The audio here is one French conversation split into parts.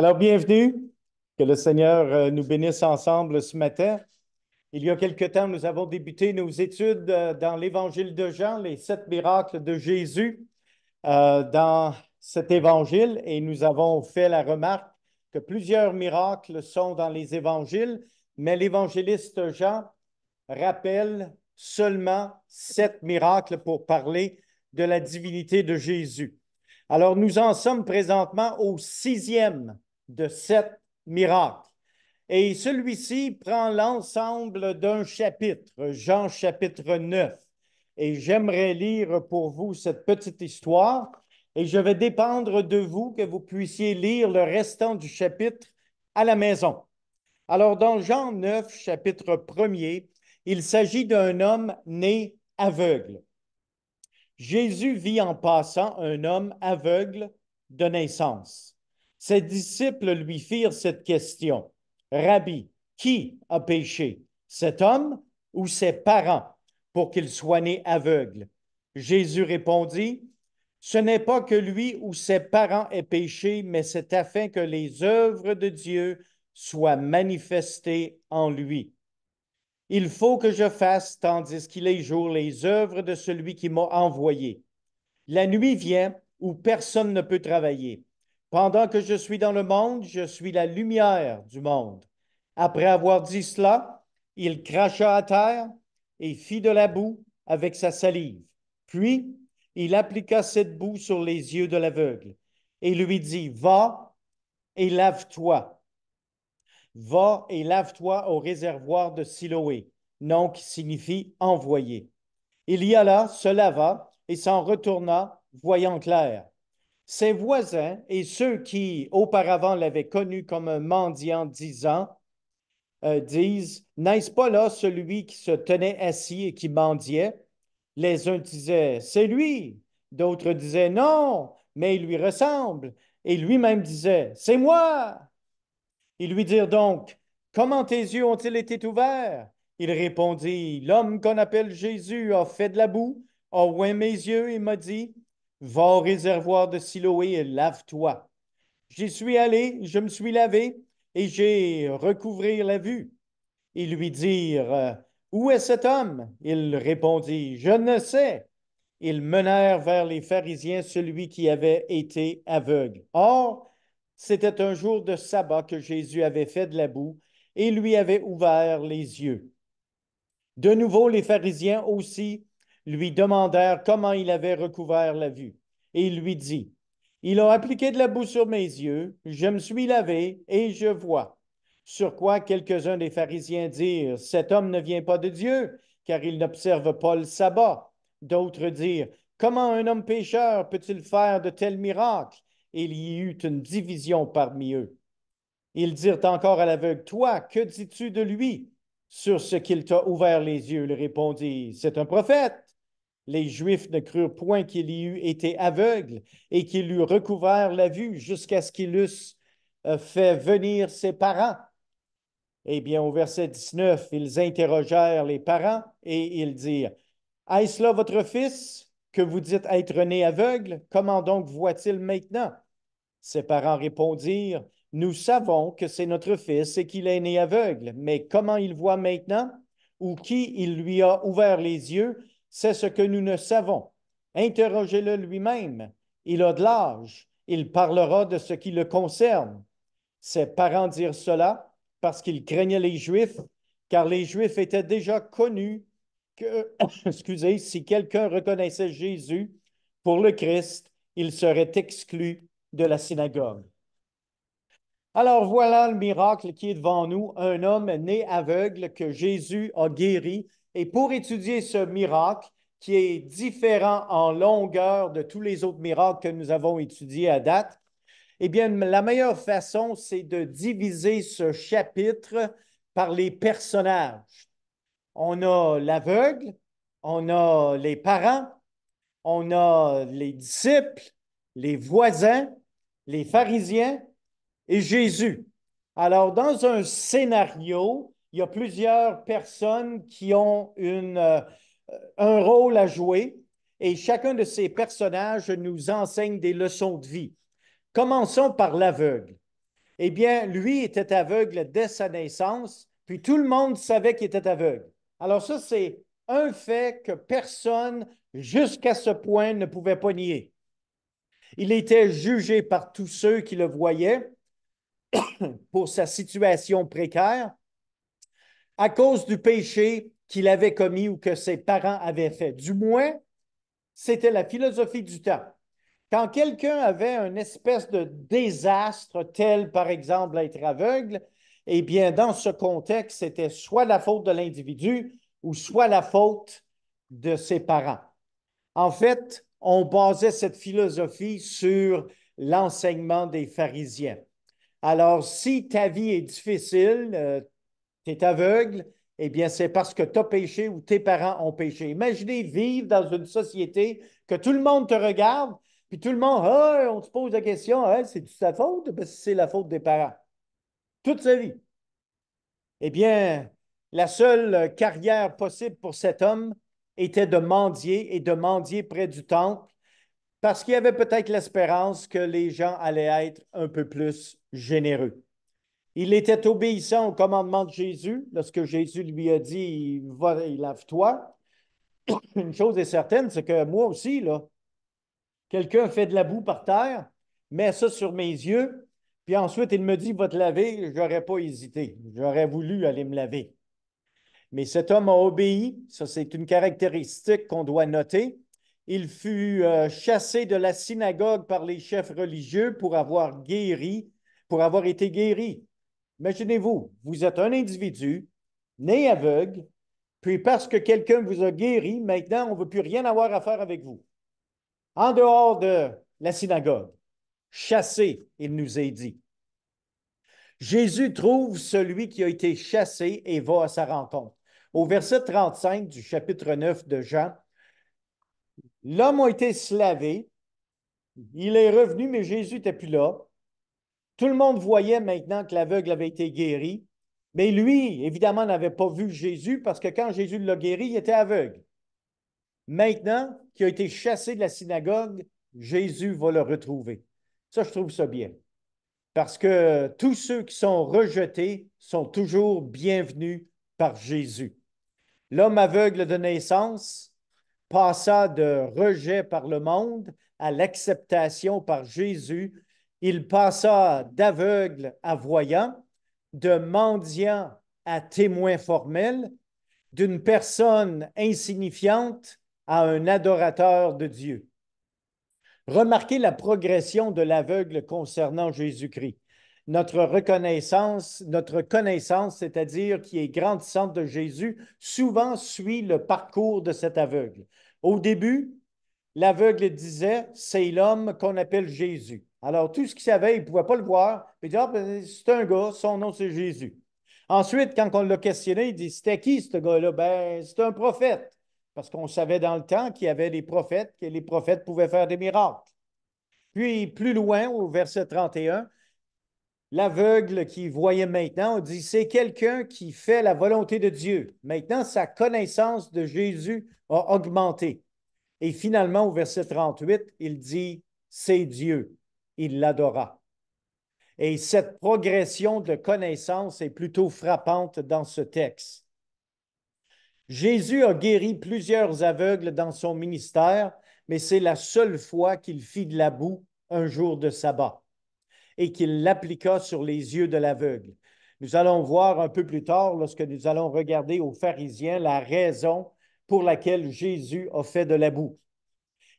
Alors, bienvenue. Que le Seigneur nous bénisse ensemble ce matin. Il y a quelque temps, nous avons débuté nos études dans l'Évangile de Jean, les 7 miracles de Jésus dans cet évangile, et nous avons fait la remarque que plusieurs miracles sont dans les évangiles, mais l'évangéliste Jean rappelle seulement 7 miracles pour parler de la divinité de Jésus. Alors, nous en sommes présentement au 6e de 7 miracles. Et celui-ci prend l'ensemble d'un chapitre, Jean chapitre 9. Et j'aimerais lire pour vous cette petite histoire et je vais dépendre de vous que vous puissiez lire le restant du chapitre à la maison. Alors, dans Jean 9, chapitre 1er, il s'agit d'un homme né aveugle. Jésus vit en passant un homme aveugle de naissance. Ses disciples lui firent cette question. Rabbi, qui a péché, cet homme ou ses parents, pour qu'il soit né aveugle? Jésus répondit, ce n'est pas que lui ou ses parents aient péché, mais c'est afin que les œuvres de Dieu soient manifestées en lui. Il faut que je fasse, tandis qu'il est jour, les œuvres de celui qui m'a envoyé. La nuit vient où personne ne peut travailler. Pendant que je suis dans le monde, je suis la lumière du monde. Après avoir dit cela, il cracha à terre et fit de la boue avec sa salive. Puis, il appliqua cette boue sur les yeux de l'aveugle et lui dit, va et lave-toi. Va et lave-toi au réservoir de Siloé, nom qui signifie envoyé. Il y alla, se lava et s'en retourna, voyant clair. Ses voisins et ceux qui auparavant l'avaient connu comme un mendiant disent, n'est-ce pas là celui qui se tenait assis et qui mendiait? Les uns disaient, c'est lui. D'autres disaient, non, mais il lui ressemble. Et lui-même disait, c'est moi. Ils lui dirent donc, comment tes yeux ont-ils été ouverts? Il répondit, l'homme qu'on appelle Jésus a fait de la boue, a oint mes yeux et m'a dit, va au réservoir de Siloé et lave-toi. J'y suis allé, je me suis lavé et j'ai recouvré la vue. Ils lui dirent, où est cet homme? Il répondit, je ne sais. Ils menèrent vers les pharisiens celui qui avait été aveugle. Or, c'était un jour de sabbat que Jésus avait fait de la boue et lui avait ouvert les yeux. De nouveau, les pharisiens aussi lui demandèrent comment il avait recouvert la vue. Et il lui dit, il a appliqué de la boue sur mes yeux, je me suis lavé et je vois. Sur quoi quelques-uns des pharisiens dirent, cet homme ne vient pas de Dieu, car il n'observe pas le sabbat. D'autres dirent, comment un homme pécheur peut-il faire de tels miracles? Et il y eut une division parmi eux. Ils dirent encore à l'aveugle, toi, que dis-tu de lui? Sur ce qu'il t'a ouvert les yeux, il répondit, c'est un prophète. Les Juifs ne crurent point qu'il y eût été aveugle et qu'il eût recouvert la vue jusqu'à ce qu'il eusse fait venir ses parents. Eh bien, au verset 19, ils interrogèrent les parents et ils dirent, est-ce là votre fils que vous dites être né aveugle? Comment donc voit-il maintenant? Ses parents répondirent, nous savons que c'est notre fils et qu'il est né aveugle, mais comment il voit maintenant ou qui il lui a ouvert les yeux, c'est ce que nous ne savons. Interrogez-le lui-même. Il a de l'âge. Il parlera de ce qui le concerne. Ses parents dirent cela parce qu'ils craignaient les Juifs, car les Juifs étaient déjà connus que, excusez, si quelqu'un reconnaissait Jésus pour le Christ, il serait exclu de la synagogue. Alors voilà le miracle qui est devant nous, un homme né aveugle que Jésus a guéri. Et pour étudier ce miracle, qui est différent en longueur de tous les autres miracles que nous avons étudiés à date, eh bien, la meilleure façon, c'est de diviser ce chapitre par les personnages. On a l'aveugle, on a les parents, on a les disciples, les voisins, les pharisiens et Jésus. Alors, dans un scénario, il y a plusieurs personnes qui ont un rôle à jouer et chacun de ces personnages nous enseigne des leçons de vie. Commençons par l'aveugle. Eh bien, lui était aveugle dès sa naissance, puis tout le monde savait qu'il était aveugle. Alors ça, c'est un fait que personne, jusqu'à ce point, ne pouvait pas nier. Il était jugé par tous ceux qui le voyaient pour sa situation précaire à cause du péché qu'il avait commis ou que ses parents avaient fait. Du moins, c'était la philosophie du temps. Quand quelqu'un avait une espèce de désastre, tel par exemple être aveugle, eh bien, dans ce contexte, c'était soit la faute de l'individu ou soit la faute de ses parents. En fait, on basait cette philosophie sur l'enseignement des pharisiens. Alors, si ta vie est difficile, tu es aveugle, eh bien, c'est parce que tu as péché ou tes parents ont péché. Imaginez vivre dans une société que tout le monde te regarde, puis tout le monde, ah, on te pose la question, ah, c'est ta faute? Ben, c'est la faute des parents. Toute sa vie. Eh bien, la seule carrière possible pour cet homme était de mendier et de mendier près du temple parce qu'il y avait peut-être l'espérance que les gens allaient être un peu plus généreux. Il était obéissant au commandement de Jésus lorsque Jésus lui a dit, va, lave-toi. Une chose est certaine, c'est que moi aussi, là, quelqu'un fait de la boue par terre, met ça sur mes yeux, puis ensuite il me dit, va te laver, j'aurais pas hésité. J'aurais voulu aller me laver. Mais cet homme a obéi, ça c'est une caractéristique qu'on doit noter. Il fut chassé de la synagogue par les chefs religieux pour avoir été guéri. Imaginez-vous, vous êtes un individu né aveugle, puis parce que quelqu'un vous a guéri, maintenant on ne veut plus rien avoir à faire avec vous. En dehors de la synagogue, chassé, il nous est dit. Jésus trouve celui qui a été chassé et va à sa rencontre. Au verset 35 du chapitre 9 de Jean, l'homme a été slavé, il est revenu, mais Jésus n'était plus là. Tout le monde voyait maintenant que l'aveugle avait été guéri, mais lui, évidemment, n'avait pas vu Jésus parce que quand Jésus l'a guéri, il était aveugle. Maintenant qu'il a été chassé de la synagogue, Jésus va le retrouver. Ça, je trouve ça bien. Parce que tous ceux qui sont rejetés sont toujours bienvenus par Jésus. L'homme aveugle de naissance passa de rejet par le monde à l'acceptation par Jésus. Il passa d'aveugle à voyant, de mendiant à témoin formel, d'une personne insignifiante à un adorateur de Dieu. Remarquez la progression de l'aveugle concernant Jésus-Christ. Notre connaissance, c'est-à-dire qui est grandissante de Jésus, souvent suit le parcours de cet aveugle. Au début, l'aveugle disait, c'est l'homme qu'on appelle Jésus. Alors, tout ce qu'il savait, il ne pouvait pas le voir. Il dit, ah, ben, c'est un gars, son nom c'est Jésus. Ensuite, quand on l'a questionné, il dit, c'était qui ce gars-là? Ben, c'est un prophète. Parce qu'on savait dans le temps qu'il y avait des prophètes, que les prophètes pouvaient faire des miracles. Puis, plus loin, au verset 31, l'aveugle qui voyait maintenant, on dit, c'est quelqu'un qui fait la volonté de Dieu. Maintenant, sa connaissance de Jésus a augmenté. Et finalement, au verset 38, il dit, c'est Dieu. Il l'adora. Et cette progression de connaissance est plutôt frappante dans ce texte. Jésus a guéri plusieurs aveugles dans son ministère, mais c'est la seule fois qu'il fit de la boue un jour de sabbat et qu'il l'appliqua sur les yeux de l'aveugle. Nous allons voir un peu plus tard, lorsque nous allons regarder aux pharisiens, la raison pour laquelle Jésus a fait de la boue.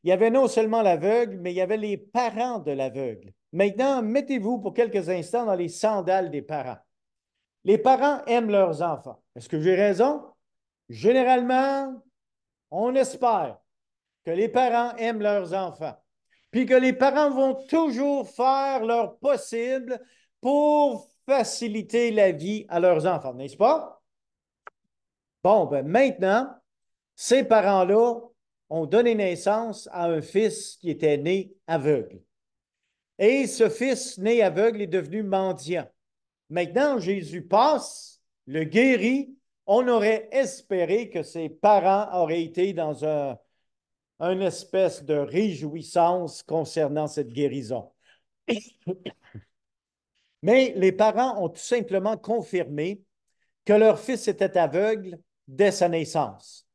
Il y avait non seulement l'aveugle, mais il y avait les parents de l'aveugle. Maintenant, mettez-vous pour quelques instants dans les sandales des parents. Les parents aiment leurs enfants. Est-ce que j'ai raison? Généralement, on espère que les parents aiment leurs enfants, puis que les parents vont toujours faire leur possible pour faciliter la vie à leurs enfants, n'est-ce pas? Bon, ben maintenant, ces parents-là ont donné naissance à un fils qui était né aveugle. Et ce fils né aveugle est devenu mendiant. Maintenant, Jésus passe, le guérit. On aurait espéré que ses parents auraient été dans une espèce de réjouissance concernant cette guérison. Mais les parents ont tout simplement confirmé que leur fils était aveugle dès sa naissance.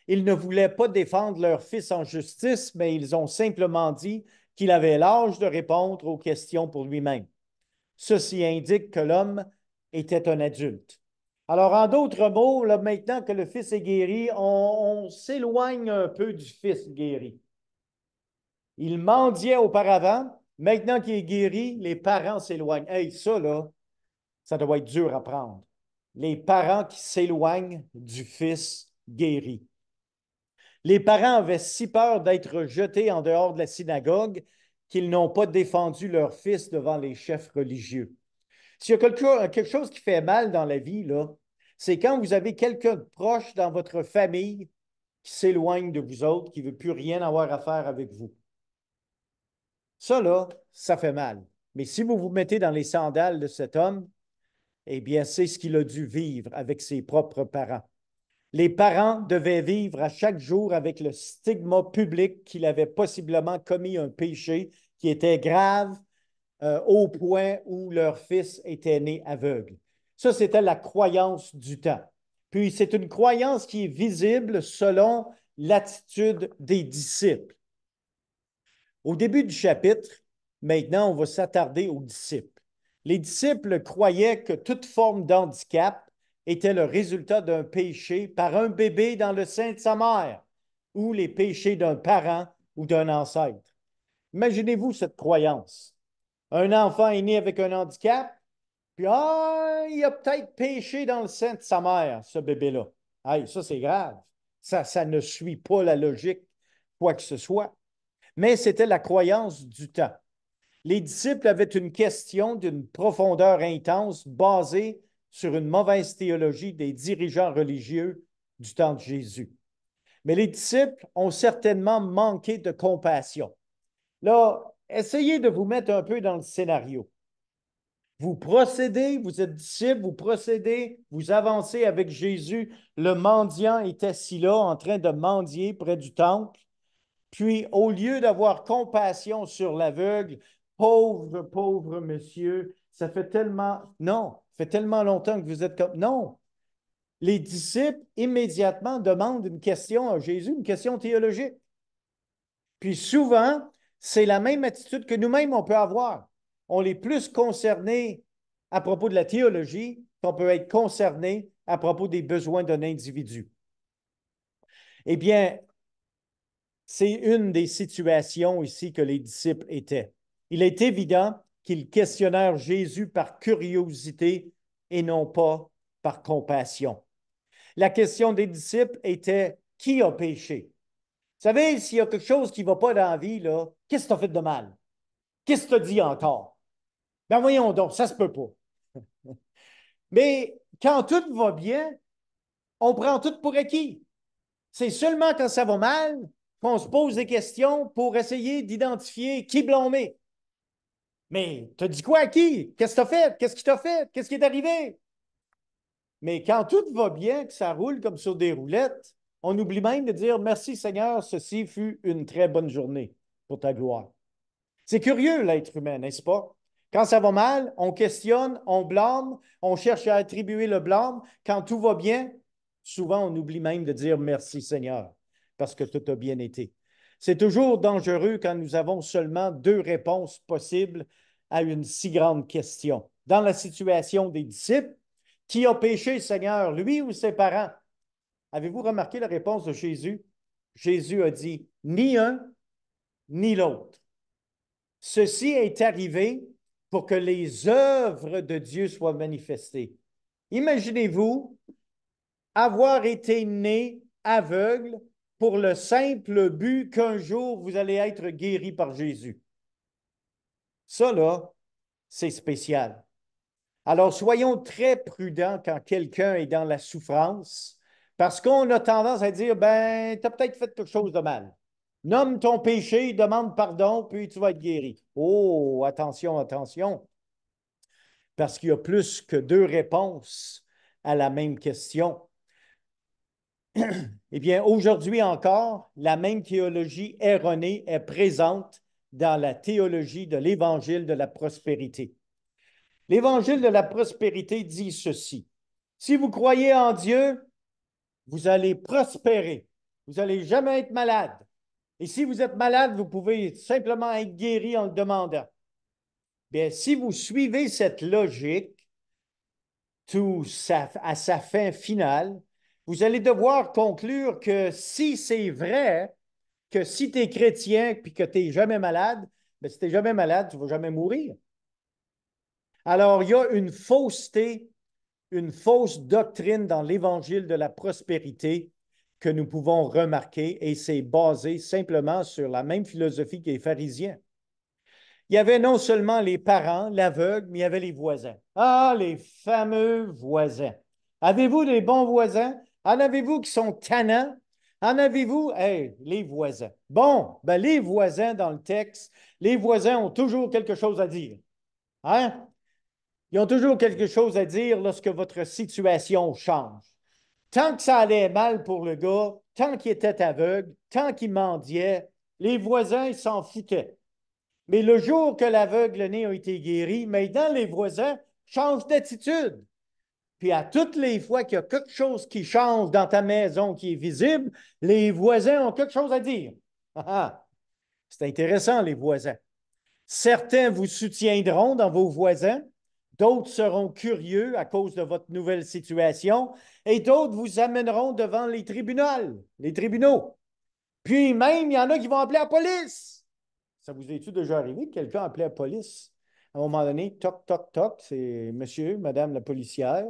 Ils ne voulaient pas défendre leur fils en justice, mais ils ont simplement dit qu'il avait l'âge de répondre aux questions pour lui-même. Ceci indique que l'homme était un adulte. Alors, en d'autres mots, là, maintenant que le fils est guéri, on s'éloigne un peu du fils guéri. Il mendiait auparavant, maintenant qu'il est guéri, les parents s'éloignent. Hey, ça, là, ça doit être dur à prendre. Les parents qui s'éloignent du fils guéri. Les parents avaient si peur d'être jetés en dehors de la synagogue qu'ils n'ont pas défendu leur fils devant les chefs religieux. S'il y a quelque chose qui fait mal dans la vie, là, c'est quand vous avez quelqu'un de proche dans votre famille qui s'éloigne de vous autres, qui ne veut plus rien avoir à faire avec vous. Ça, là, ça fait mal. Mais si vous vous mettez dans les sandales de cet homme, eh bien, c'est ce qu'il a dû vivre avec ses propres parents. Les parents devaient vivre à chaque jour avec le stigma public qu'il avait possiblement commis un péché qui était grave au point où leur fils était né aveugle. Ça, c'était la croyance du temps. Puis, c'est une croyance qui est visible selon l'attitude des disciples. Au début du chapitre, maintenant, on va s'attarder aux disciples. Les disciples croyaient que toute forme d'handicap était le résultat d'un péché par un bébé dans le sein de sa mère ou les péchés d'un parent ou d'un ancêtre. Imaginez-vous cette croyance. Un enfant est né avec un handicap, puis il a peut-être péché dans le sein de sa mère, ce bébé-là. Hey, ça, c'est grave. Ça ne suit pas la logique, quoi que ce soit. Mais c'était la croyance du temps. Les disciples avaient une question d'une profondeur intense basée sur une mauvaise théologie des dirigeants religieux du temps de Jésus. Mais les disciples ont certainement manqué de compassion. Là, essayez de vous mettre un peu dans le scénario. Vous procédez, vous êtes disciples, vous procédez, vous avancez avec Jésus. Le mendiant est assis là en train de mendier près du temple. Puis, au lieu d'avoir compassion sur l'aveugle, pauvre, pauvre monsieur, ça fait tellement, non, ça fait tellement longtemps que vous êtes comme, non. Les disciples immédiatement demandent une question à Jésus, une question théologique. Puis souvent, c'est la même attitude que nous-mêmes on peut avoir. On est plus concerné à propos de la théologie qu'on peut être concerné à propos des besoins d'un individu. Eh bien, c'est une des situations ici que les disciples étaient. Il est évident qu'ils questionnèrent Jésus par curiosité et non pas par compassion. La question des disciples était qui a péché? Vous savez, s'il y a quelque chose qui ne va pas dans la vie, là, qu'est-ce que tu as fait de mal? Qu'est-ce que tu as dit encore? Ben voyons donc, ça se peut pas. Mais quand tout va bien, on prend tout pour acquis. C'est seulement quand ça va mal qu'on se pose des questions pour essayer d'identifier qui blâmer. Mais t'as dit quoi à qui? Qu'est-ce que t'as fait? Qu'est-ce qui t'a fait? Qu'est-ce qui est arrivé? Mais quand tout va bien, que ça roule comme sur des roulettes, on oublie même de dire merci Seigneur, ceci fut une très bonne journée pour ta gloire. C'est curieux, l'être humain, n'est-ce pas? Quand ça va mal, on questionne, on blâme, on cherche à attribuer le blâme. Quand tout va bien, souvent on oublie même de dire merci Seigneur, parce que tout a bien été. C'est toujours dangereux quand nous avons seulement deux réponses possibles à une si grande question. Dans la situation des disciples, qui a péché, Seigneur, lui ou ses parents? Avez-vous remarqué la réponse de Jésus? Jésus a dit, ni un, ni l'autre. Ceci est arrivé pour que les œuvres de Dieu soient manifestées. Imaginez-vous avoir été né aveugle pour le simple but qu'un jour vous allez être guéri par Jésus. Ça, là, c'est spécial. Alors, soyons très prudents quand quelqu'un est dans la souffrance, parce qu'on a tendance à dire, ben, tu as peut-être fait quelque chose de mal. Nomme ton péché, demande pardon, puis tu vas être guéri. Oh, attention, attention, parce qu'il y a plus que deux réponses à la même question. Eh bien, aujourd'hui encore, la même théologie erronée est présente dans la théologie de l'Évangile de la prospérité. L'Évangile de la prospérité dit ceci. Si vous croyez en Dieu, vous allez prospérer. Vous n'allez jamais être malade. Et si vous êtes malade, vous pouvez simplement être guéri en le demandant. Bien, si vous suivez cette logique à sa fin finale, vous allez devoir conclure que si c'est vrai, que si tu es chrétien et que tu n'es jamais malade, bien, si tu n'es jamais malade, tu ne vas jamais mourir. Alors, il y a une fausse doctrine dans l'Évangile de la prospérité que nous pouvons remarquer et c'est basé simplement sur la même philosophie que les pharisiens. Il y avait non seulement les parents, l'aveugle, mais il y avait les voisins. Ah, les fameux voisins. Avez-vous des bons voisins? En avez-vous qui sont tannants? En avez-vous? Hey, les voisins. Bon, ben les voisins dans le texte, les voisins ont toujours quelque chose à dire. Hein? Ils ont toujours quelque chose à dire lorsque votre situation change. Tant que ça allait mal pour le gars, tant qu'il était aveugle, tant qu'il mendiait, les voisins ils s'en foutaient. Mais le jour que l'aveugle-né a été guéri, maintenant les voisins changent d'attitude. Puis à toutes les fois qu'il y a quelque chose qui change dans ta maison qui est visible, les voisins ont quelque chose à dire. C'est intéressant, les voisins. Certains vous soutiendront dans vos voisins, d'autres seront curieux à cause de votre nouvelle situation, et d'autres vous amèneront devant les tribunaux. Puis même, il y en a qui vont appeler la police. Ça vous est-tu déjà arrivé que quelqu'un a appelé la police? À un moment donné, toc, toc, toc, c'est monsieur, madame la policière.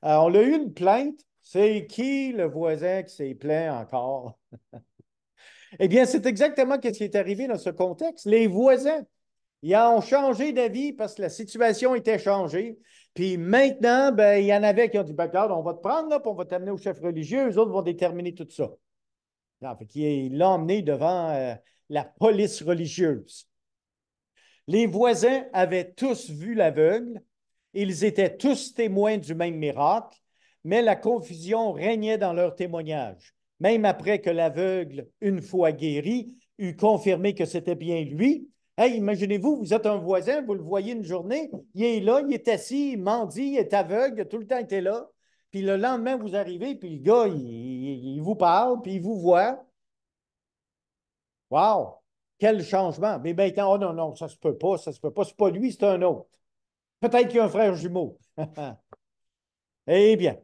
On a eu une plainte. C'est qui le voisin qui s'est plaint encore? Eh bien, c'est exactement ce qui est arrivé dans ce contexte. Les voisins, ils ont changé d'avis parce que la situation était changée. Puis maintenant, ben, il y en avait qui ont dit, ben, regarde, on va te prendre, là, puis on va t'amener au chef religieux. Eux autres vont déterminer tout ça. Non, fait il l'a emmené devant la police religieuse. Les voisins avaient tous vu l'aveugle. Ils étaient tous témoins du même miracle, mais la confusion régnait dans leur témoignage. Même après que l'aveugle, une fois guéri, eut confirmé que c'était bien lui. Hey, imaginez-vous, vous êtes un voisin, vous le voyez une journée, il est là, il est assis, il mendie, il est aveugle, il a tout le temps été là. Puis le lendemain, vous arrivez, puis le gars, il vous parle, puis il vous voit. Wow! Quel changement! Mais maintenant, oh non, non, ça se peut pas, ça se peut pas. C'est pas lui, c'est un autre. Peut-être qu'il y a un frère jumeau. Eh bien,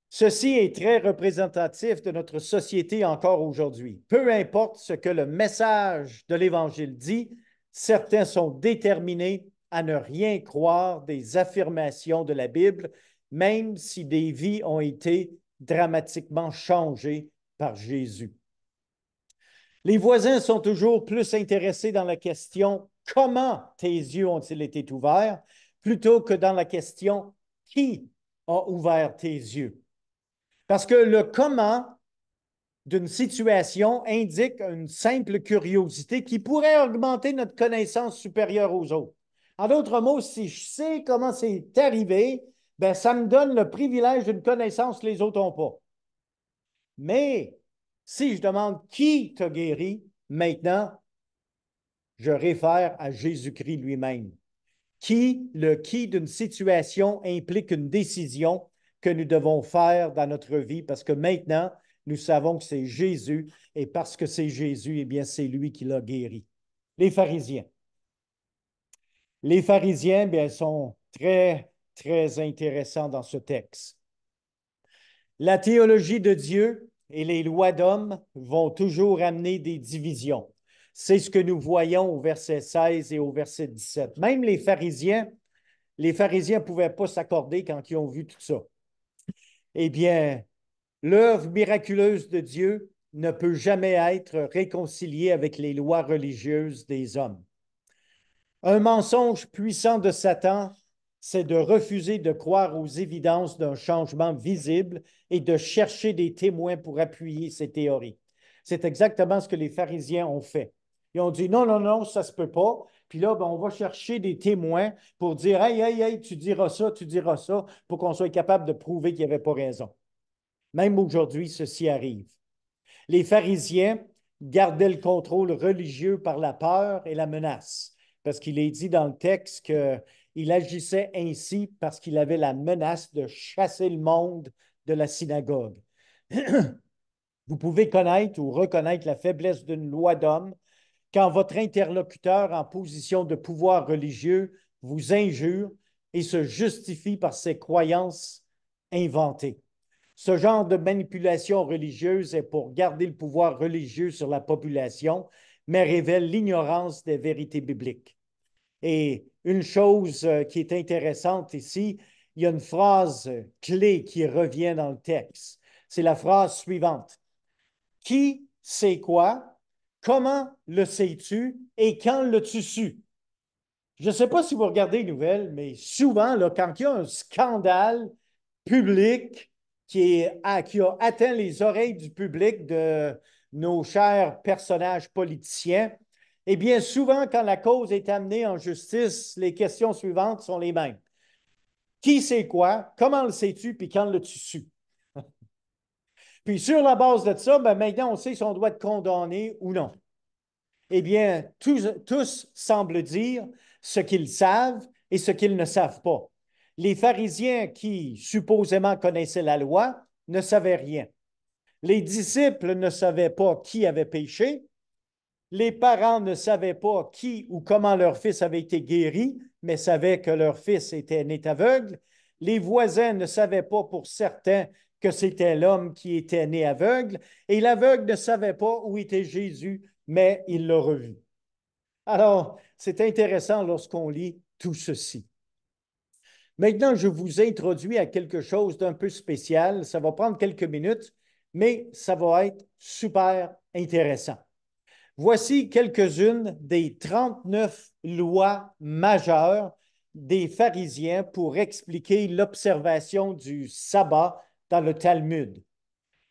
ceci est très représentatif de notre société encore aujourd'hui. Peu importe ce que le message de l'Évangile dit, certains sont déterminés à ne rien croire des affirmations de la Bible, même si des vies ont été dramatiquement changées par Jésus. Les voisins sont toujours plus intéressés dans la question comment tes yeux ont-ils été ouverts plutôt que dans la question qui a ouvert tes yeux. Parce que le comment d'une situation indique une simple curiosité qui pourrait augmenter notre connaissance supérieure aux autres. En d'autres mots, si je sais comment c'est arrivé, ben, ça me donne le privilège d'une connaissance que les autres n'ont pas. Mais si je demande qui t'a guéri, maintenant, je réfère à Jésus-Christ lui-même. Le qui d'une situation implique une décision que nous devons faire dans notre vie parce que maintenant, nous savons que c'est Jésus et parce que c'est Jésus, eh bien, c'est lui qui l'a guéri. Les pharisiens. Les pharisiens, bien, sont très, très intéressants dans ce texte. La théologie de Dieu et les lois d'homme vont toujours amener des divisions. C'est ce que nous voyons au verset 16 et au verset 17. Même les pharisiens ne pouvaient pas s'accorder quand ils ont vu tout ça. Eh bien, l'œuvre miraculeuse de Dieu ne peut jamais être réconciliée avec les lois religieuses des hommes. Un mensonge puissant de Satan, c'est de refuser de croire aux évidences d'un changement visible et de chercher des témoins pour appuyer ces théories. C'est exactement ce que les pharisiens ont fait. Ils ont dit non, non, non, ça ne se peut pas. Puis là, ben, on va chercher des témoins pour dire hey, hey, hey, tu diras ça, pour qu'on soit capable de prouver qu'il n'y avait pas raison. Même aujourd'hui, ceci arrive. Les pharisiens gardaient le contrôle religieux par la peur et la menace, parce qu'il est dit dans le texte il agissait ainsi parce qu'il avait la menace de chasser le monde de la synagogue. Vous pouvez connaître ou reconnaître la faiblesse d'une loi d'homme quand votre interlocuteur en position de pouvoir religieux vous injure et se justifie par ses croyances inventées. Ce genre de manipulation religieuse est pour garder le pouvoir religieux sur la population, mais révèle l'ignorance des vérités bibliques. Et une chose qui est intéressante ici, il y a une phrase clé qui revient dans le texte. C'est la phrase suivante. Qui sait quoi? Comment le sais-tu? Et quand l'as-tu su? Je ne sais pas si vous regardez les nouvelles, mais souvent, là, quand il y a un scandale public qui a atteint les oreilles du public de nos chers personnages politiciens, eh bien, souvent, quand la cause est amenée en justice, les questions suivantes sont les mêmes. Qui sait quoi? Comment le sais-tu? Puis quand l'as-tu su? Puis sur la base de ça, ben maintenant, on sait si on doit être condamné ou non. Eh bien, tous semblent dire ce qu'ils savent et ce qu'ils ne savent pas. Les pharisiens qui supposément connaissaient la loi ne savaient rien. Les disciples ne savaient pas qui avait péché. Les parents ne savaient pas qui ou comment leur fils avait été guéri, mais savaient que leur fils était né aveugle. Les voisins ne savaient pas pour certain que c'était l'homme qui était né aveugle, et l'aveugle ne savait pas où était Jésus, mais il l'a revu. Alors, c'est intéressant lorsqu'on lit tout ceci. Maintenant, je vous introduis à quelque chose d'un peu spécial. Ça va prendre quelques minutes, mais ça va être super intéressant. Voici quelques-unes des 39 lois majeures des pharisiens pour expliquer l'observation du sabbat dans le Talmud.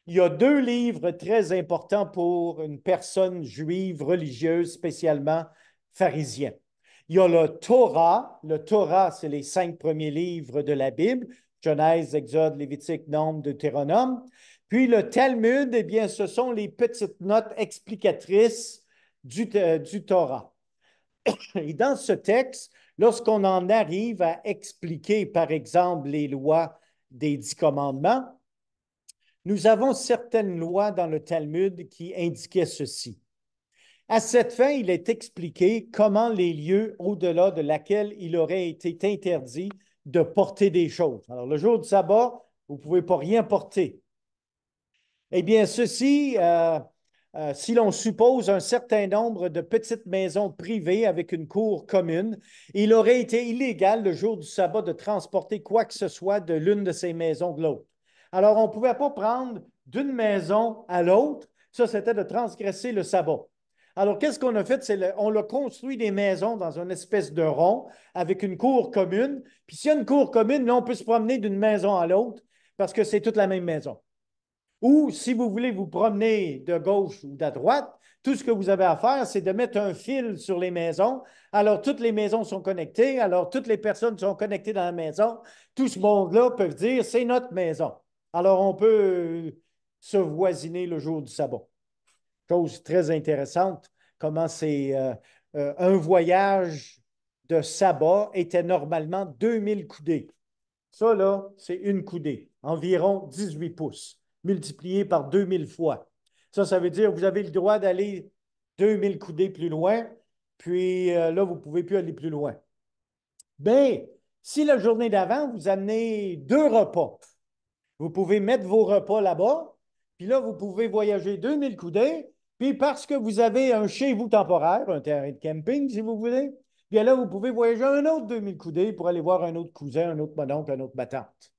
Il y a deux livres très importants pour une personne juive religieuse, spécialement pharisien. Il y a le Torah. Le Torah, c'est les 5 premiers livres de la Bible, Genèse, Exode, Lévitique, Nombre, Deutéronome. Puis le Talmud, eh bien, ce sont les petites notes explicatrices du Torah. Et dans ce texte, lorsqu'on en arrive à expliquer, par exemple, les lois des 10 commandements, nous avons certaines lois dans le Talmud qui indiquaient ceci. À cette fin, il est expliqué comment les lieux au-delà de laquelle il aurait été interdit de porter des choses. Alors, le jour du sabbat, vous ne pouvez pas rien porter. Eh bien, ceci, si l'on suppose un certain nombre de petites maisons privées avec une cour commune, il aurait été illégal le jour du sabbat de transporter quoi que ce soit de l'une de ces maisons de l'autre. Alors, on ne pouvait pas prendre d'une maison à l'autre. Ça, c'était de transgresser le sabbat. Alors, qu'est-ce qu'on a fait? On a construit des maisons dans une espèce de rond avec une cour commune. Puis, s'il y a une cour commune, là, on peut se promener d'une maison à l'autre parce que c'est toute la même maison. Ou si vous voulez vous promener de gauche ou de droite, tout ce que vous avez à faire, c'est de mettre un fil sur les maisons. Alors, toutes les maisons sont connectées. Alors, toutes les personnes sont connectées dans la maison. Tout ce monde-là peut dire, c'est notre maison. Alors, on peut se voisiner le jour du sabbat. Chose très intéressante, comment c'est un voyage de sabbat était normalement 2000 coudées. Ça, là, c'est une coudée, environ 18 pouces, multiplié par 2000 fois. Ça veut dire que vous avez le droit d'aller 2000 coudées plus loin, puis là, vous ne pouvez plus aller plus loin. Bien, si la journée d'avant, vous amenez 2 repas, vous pouvez mettre vos repas là-bas, puis là, vous pouvez voyager 2000 coudées, puis parce que vous avez un chez vous temporaire, un terrain de camping, si vous voulez, bien là, vous pouvez voyager un autre 2000 coudées pour aller voir un autre cousin, un autre mononcle, un autre ma tante.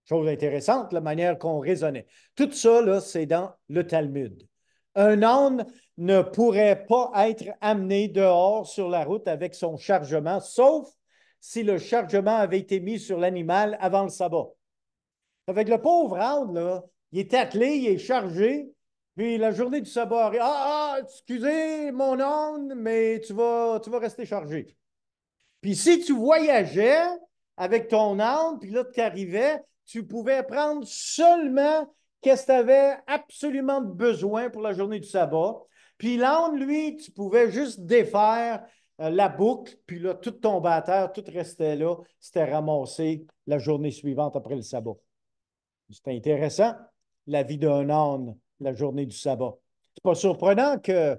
Chose intéressante, la manière qu'on raisonnait. Tout ça, là, c'est dans le Talmud. Un âne ne pourrait pas être amené dehors sur la route avec son chargement, sauf si le chargement avait été mis sur l'animal avant le sabbat. Avec le pauvre âne, là, il est attelé, il est chargé, puis la journée du sabbat arrive. Excusez mon âne, mais tu vas rester chargé. Puis si tu voyageais avec ton âne, puis là, tu arrivais, tu pouvais prendre seulement qu'est-ce que tu avais absolument besoin pour la journée du sabbat. Puis l'âne, lui, tu pouvais juste défaire la boucle, puis là, tout tombait à terre, tout restait là. C'était ramassé la journée suivante après le sabbat. C'est intéressant, la vie d'un âne, la journée du sabbat. C'est pas surprenant que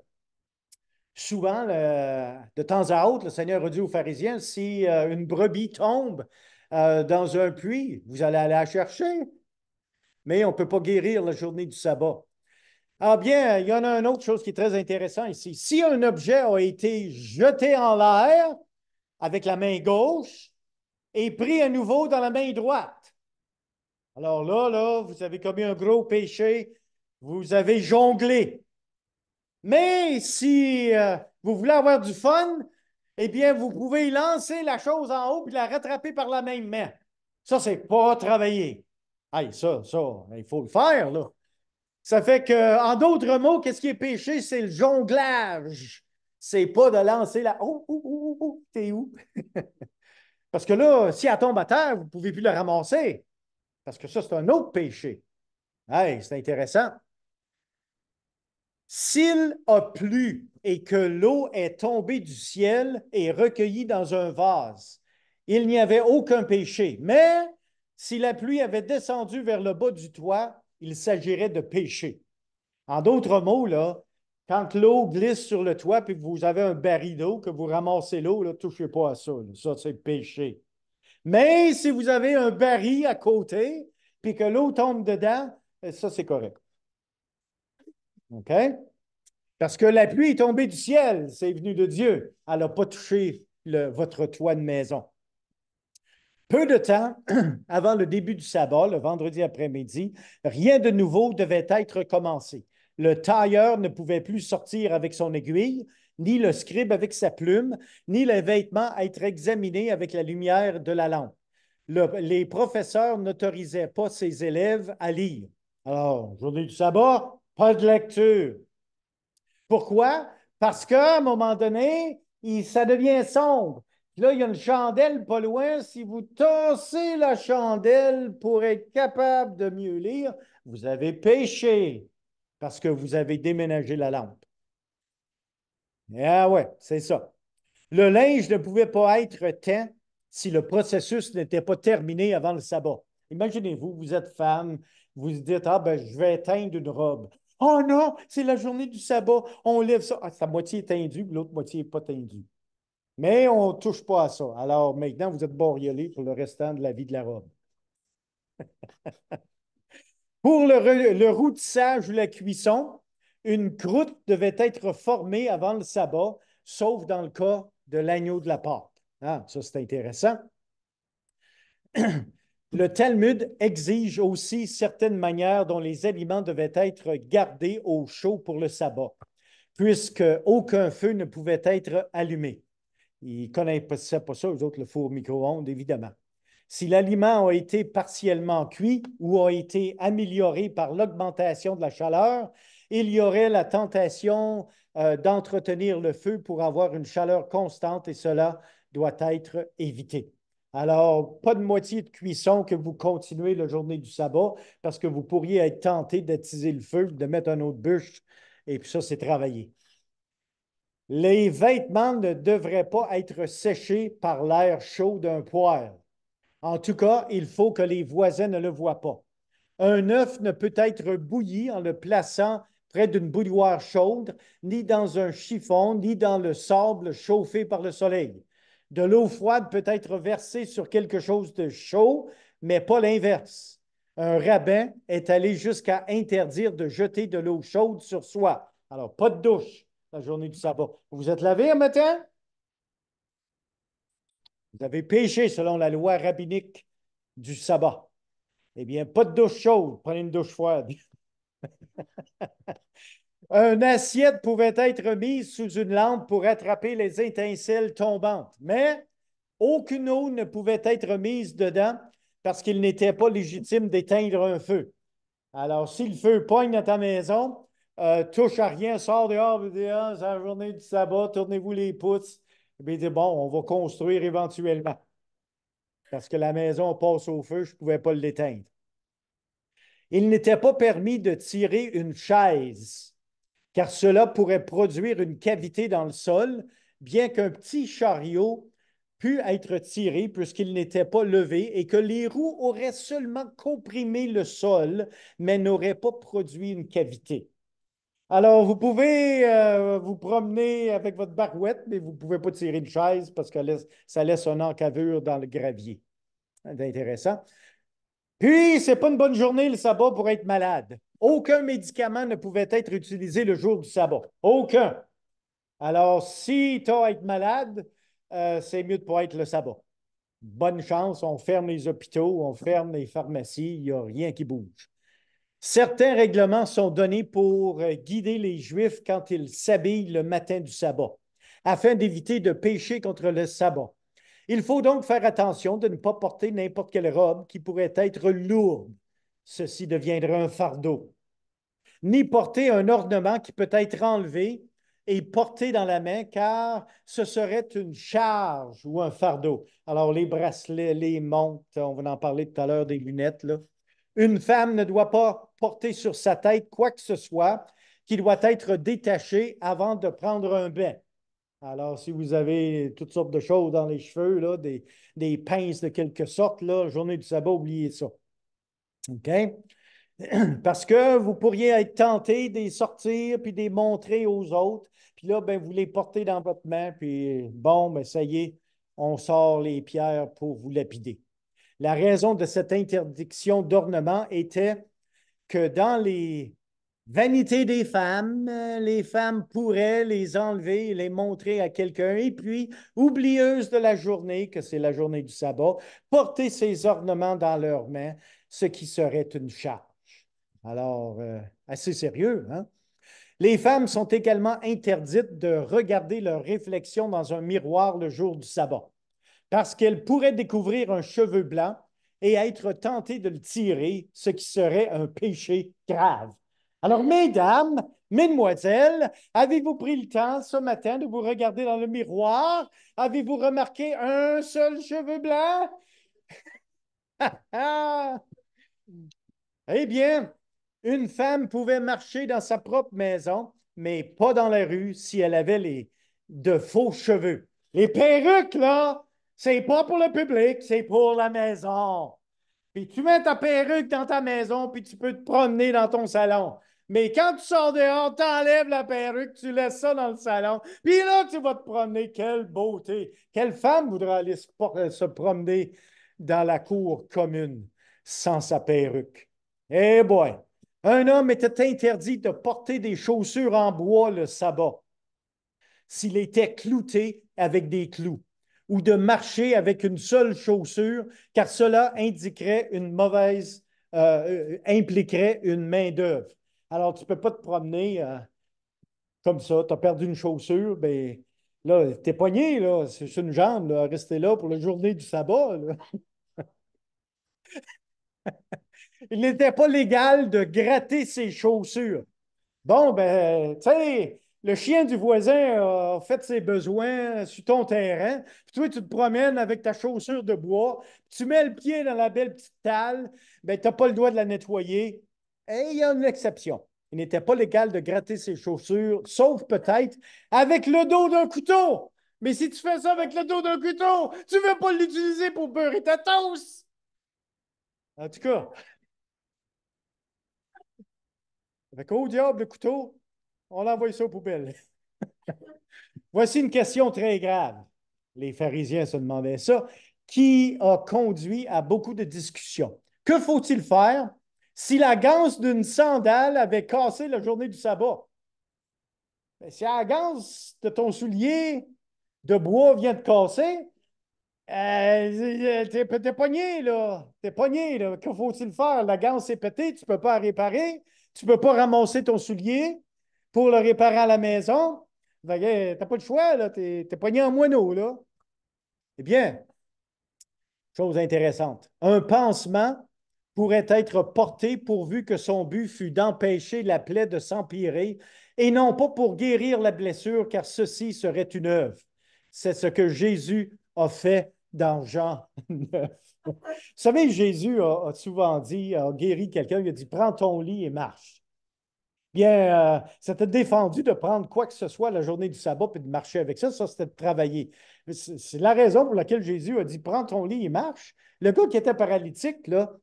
souvent, de temps à autre, le Seigneur a dit aux pharisiens, si une brebis tombe dans un puits, vous allez aller la chercher, mais on ne peut pas guérir la journée du sabbat. Ah bien, il y en a une autre chose qui est très intéressante ici. Si un objet a été jeté en l'air avec la main gauche et pris à nouveau dans la main droite, alors là, vous avez commis un gros péché, vous avez jonglé. Mais si vous voulez avoir du fun, eh bien, vous pouvez lancer la chose en haut et la rattraper par la même main. Ça, c'est pas travailler. Hey, ça, il faut le faire, là. Ça fait que, en d'autres mots, qu'est-ce qui est péché? C'est le jonglage. C'est pas de lancer la. Oh, oh, oh, oh, t'es où? Parce que là, si elle tombe à terre, vous ne pouvez plus la ramasser. Parce que ça, c'est un autre péché. Hey, c'est intéressant. S'il a plu et que l'eau est tombée du ciel et recueillie dans un vase, il n'y avait aucun péché. Mais si la pluie avait descendu vers le bas du toit, il s'agirait de péché. En d'autres mots, là, quand l'eau glisse sur le toit puis que vous avez un baril d'eau, que vous ramassez l'eau, ne touchez pas à ça. Là. Ça, c'est péché. Mais si vous avez un baril à côté puis que l'eau tombe dedans, ça, c'est correct. OK? Parce que la pluie est tombée du ciel, c'est venu de Dieu. Elle n'a pas touché votre toit de maison. Peu de temps avant le début du sabbat, le vendredi après-midi, rien de nouveau devait être commencé. Le tailleur ne pouvait plus sortir avec son aiguille, ni le scribe avec sa plume, ni les vêtements être examinés avec la lumière de la lampe. Les professeurs n'autorisaient pas ses élèves à lire. Alors, journée du sabbat, pas de lecture. Pourquoi? Parce qu'à un moment donné, ça devient sombre. Puis là, il y a une chandelle pas loin. Si vous tassez la chandelle pour être capable de mieux lire, vous avez péché parce que vous avez déménagé la lampe. Ah ouais, c'est ça. Le linge ne pouvait pas être teint si le processus n'était pas terminé avant le sabbat. Imaginez-vous, vous êtes femme, vous vous dites, ah ben, je vais teindre une robe. Oh non, c'est la journée du sabbat, on lève ça. Ah, sa moitié est teindue, l'autre moitié n'est pas teindue. Mais on ne touche pas à ça. Alors maintenant, vous êtes bariolé pour le restant de la vie de la robe. Pour le routissage ou la cuisson, une croûte devait être formée avant le sabbat, sauf dans le cas de l'agneau de la Pâque. Ah, ça, c'est intéressant. Le Talmud exige aussi certaines manières dont les aliments devaient être gardés au chaud pour le sabbat, puisque aucun feu ne pouvait être allumé. Ils ne connaissaient pas ça, eux autres, le four micro-ondes, évidemment. Si l'aliment a été partiellement cuit ou a été amélioré par l'augmentation de la chaleur, il y aurait la tentation d'entretenir le feu pour avoir une chaleur constante et cela doit être évité. Alors, pas de moitié de cuisson que vous continuez la journée du sabbat parce que vous pourriez être tenté d'attiser le feu, de mettre un autre bûche et puis ça, c'est travailler. Les vêtements ne devraient pas être séchés par l'air chaud d'un poêle. En tout cas, il faut que les voisins ne le voient pas. Un œuf ne peut être bouilli en le plaçant près d'une bouilloire chaude, ni dans un chiffon, ni dans le sable chauffé par le soleil. De l'eau froide peut être versée sur quelque chose de chaud, mais pas l'inverse. Un rabbin est allé jusqu'à interdire de jeter de l'eau chaude sur soi. Alors, pas de douche la journée du sabbat. Vous vous êtes lavé un matin? Vous avez péché selon la loi rabbinique du sabbat. Eh bien, pas de douche chaude, prenez une douche froide. Une assiette pouvait être mise sous une lampe pour attraper les étincelles tombantes, mais aucune eau ne pouvait être mise dedans parce qu'il n'était pas légitime d'éteindre un feu. Alors, si le feu pogne dans ta maison, touche à rien, sors dehors, vous dites, ah, c'est la journée du sabbat, tournez-vous les pouces. Et bien, dit, bon, on va construire éventuellement. Parce que la maison passe au feu, je ne pouvais pas l'éteindre. Il n'était pas permis de tirer une chaise, car cela pourrait produire une cavité dans le sol, bien qu'un petit chariot pût être tiré puisqu'il n'était pas levé et que les roues auraient seulement comprimé le sol, mais n'auraient pas produit une cavité. Alors, vous pouvez vous promener avec votre barouette, mais vous ne pouvez pas tirer une chaise parce que ça laisse une encavure dans le gravier. C'est intéressant. Puis, ce n'est pas une bonne journée le sabbat pour être malade. Aucun médicament ne pouvait être utilisé le jour du sabbat. Aucun. Alors, si tu as à être malade, c'est mieux de ne pas être le sabbat. Bonne chance, on ferme les hôpitaux, on ferme les pharmacies, il n'y a rien qui bouge. Certains règlements sont donnés pour guider les Juifs quand ils s'habillent le matin du sabbat, afin d'éviter de pécher contre le sabbat. Il faut donc faire attention de ne pas porter n'importe quelle robe qui pourrait être lourde. Ceci deviendrait un fardeau. Ni porter un ornement qui peut être enlevé et porté dans la main, car ce serait une charge ou un fardeau. Alors, les bracelets, les montres, on va en parler tout à l'heure des lunettes, là. Une femme ne doit pas porter sur sa tête quoi que ce soit qui doit être détaché avant de prendre un bain. Alors, si vous avez toutes sortes de choses dans les cheveux, là, des pinces de quelque sorte, là, journée du sabbat, oubliez ça. OK? Parce que vous pourriez être tenté de les sortir puis de les montrer aux autres. Puis là, ben, vous les portez dans votre main, puis bon, ben, ça y est, on sort les pierres pour vous lapider. La raison de cette interdiction d'ornement était que dans les vanités des femmes, les femmes pourraient les enlever et les montrer à quelqu'un. Et puis, oublieuses de la journée, que c'est la journée du sabbat, porter ces ornements dans leurs mains, ce qui serait une charge. Alors, assez sérieux, hein? Les femmes sont également interdites de regarder leur réflexion dans un miroir le jour du sabbat parce qu'elle pourrait découvrir un cheveu blanc et être tentée de le tirer, ce qui serait un péché grave. Alors, mesdames, mesdemoiselles, avez-vous pris le temps ce matin de vous regarder dans le miroir? Avez-vous remarqué un seul cheveu blanc? Ah! Eh bien, une femme pouvait marcher dans sa propre maison, mais pas dans la rue si elle avait de faux cheveux. Les perruques, là, c'est pas pour le public, c'est pour la maison. Puis tu mets ta perruque dans ta maison, puis tu peux te promener dans ton salon. Mais quand tu sors dehors, tu enlèves la perruque, tu laisses ça dans le salon. Puis là, tu vas te promener. Quelle beauté! Quelle femme voudra aller se promener dans la cour commune sans sa perruque? Eh boy! Un homme était interdit de porter des chaussures en bois le sabbat s'il était clouté avec des clous ou de marcher avec une seule chaussure, car cela indiquerait une mauvaise, impliquerait une main-d'œuvre. Alors, tu ne peux pas te promener comme ça, tu as perdu une chaussure, ben là, t'es pogné, là, c'est une jambe, là, rester là pour la journée du sabbat. Là. Il n'était pas légal de gratter ses chaussures. Bon, ben, tu sais, le chien du voisin a fait ses besoins sur ton terrain. Puis toi, tu te promènes avec ta chaussure de bois. Tu mets le pied dans la belle petite talle. Ben, tu n'as pas le droit de la nettoyer. Et il y a une exception. Il n'était pas légal de gratter ses chaussures, sauf peut-être avec le dos d'un couteau. Mais si tu fais ça avec le dos d'un couteau, tu ne veux pas l'utiliser pour beurrer ta toast. En tout cas, avec au diable le couteau, on l'envoie ça aux poubelles. Voici une question très grave. Les pharisiens se demandaient ça, qui a conduit à beaucoup de discussions. Que faut-il faire si la ganse d'une sandale avait cassé la journée du sabbat? Ben, si la ganse de ton soulier de bois vient de casser, t'es pogné, là. T'es pogné, là. Que faut-il faire? La ganse est pétée, tu ne peux pas la réparer. Tu ne peux pas ramasser ton soulier pour le réparer à la maison. Tu n'as pas le choix, là. T'es pogné en moineau, là. Eh bien, chose intéressante. Un pansement pourrait être porté pourvu que son but fût d'empêcher la plaie de s'empirer et non pas pour guérir la blessure, car ceci serait une œuvre. C'est ce que Jésus a fait dans Jean 9. Vous savez, Jésus a souvent dit, a guéri quelqu'un, il a dit, prends ton lit et marche. Bien, c'était défendu de prendre quoi que ce soit la journée du sabbat et de marcher avec ça. Ça, c'était de travailler. C'est la raison pour laquelle Jésus a dit, prends ton lit et marche. Le gars qui était paralytique, là,